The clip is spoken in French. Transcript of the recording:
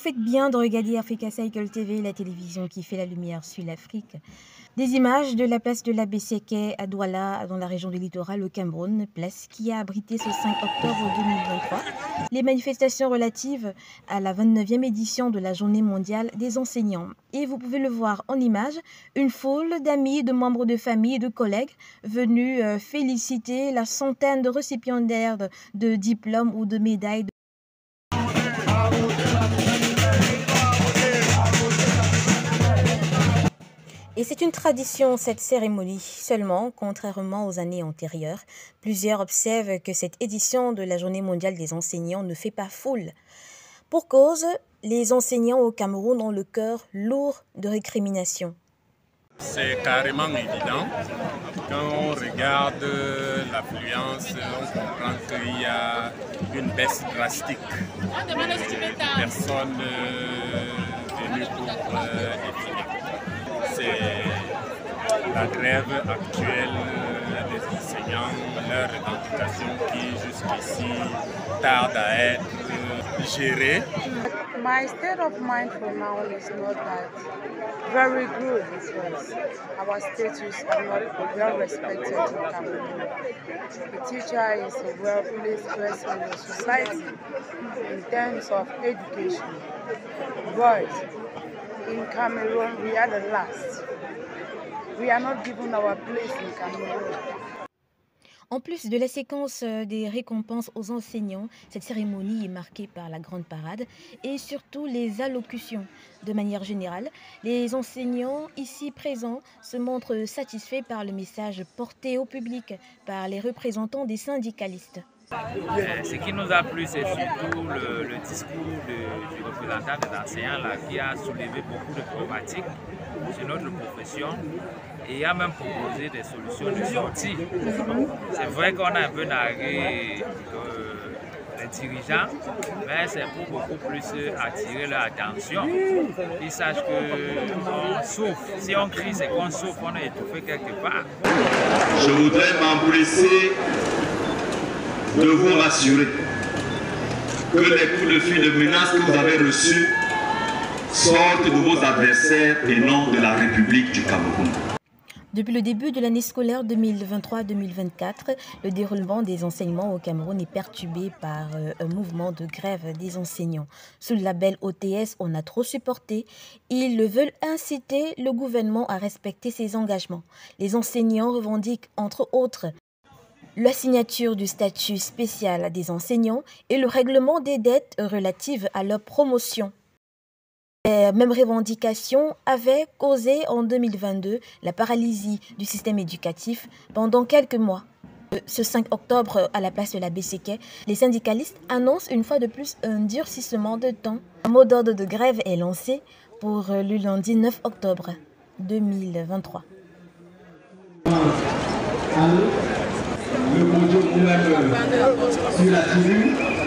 faites bien de regarder Africa Cycle TV, la télévision qui fait la lumière sur l'Afrique. Des images de la place de la Besséké à Douala, dans la région du littoral au Cameroun, place qui a abrité ce 5 octobre 2023 les manifestations relatives à la 29e édition de la Journée mondiale des enseignants. Et vous pouvez le voir en images, une foule d'amis, de membres de famille et de collègues venus féliciter la centaine de récipiendaires de diplômes ou de médailles. Et c'est une tradition, cette cérémonie. Seulement, contrairement aux années antérieures, plusieurs observent que cette édition de la Journée mondiale des enseignants ne fait pas foule. Pour cause, les enseignants au Cameroun ont le cœur lourd de récriminations. C'est carrément évident. Quand on regarde l'affluence, on comprend qu'il y a une baisse drastique. Personne venu pour défiler. C'est la grève actuelle des enseignants, leur revendication qui jusqu'ici tarde à être gérée. My state of mind for now is not that very good because our status are not well respected in Cameroon. The teacher is a well-placed person in the society in terms of education. But in Cameroon, we are the last. We are not given our place in Cameroon. En plus de la séquence des récompenses aux enseignants, cette cérémonie est marquée par la grande parade et surtout les allocutions. De manière générale, les enseignants ici présents se montrent satisfaits par le message porté au public par les représentants des syndicalistes. Ce qui nous a plu, c'est surtout le discours du représentant des enseignants là, qui a soulevé beaucoup de problématiques sur notre profession et a même proposé des solutions de sortie. C'est vrai qu'on a un peu nargué les dirigeants, mais c'est pour beaucoup plus attirer leur attention. Ils sachent qu'on souffre. Si on crie, c'est qu'on souffre, on est étouffé quelque part. Je voudrais m'empresser de vous rassurer que les coups de fil de menaces que vous avez reçus sortent de vos adversaires et non de la République du Cameroun. Depuis le début de l'année scolaire 2023-2024, le déroulement des enseignements au Cameroun est perturbé par un mouvement de grève des enseignants. Sous le label OTS, on a trop supporté. Ils veulent inciter le gouvernement à respecter ses engagements. Les enseignants revendiquent, entre autres, la signature du statut spécial des enseignants et le règlement des dettes relatives à leur promotion. Les mêmes revendications avaient causé en 2022 la paralysie du système éducatif pendant quelques mois. Ce 5 octobre, à la place de la Besséké, les syndicalistes annoncent une fois de plus un durcissement de temps. Un mot d'ordre de grève est lancé pour le lundi 9 octobre 2023. Le podium sur la tribune.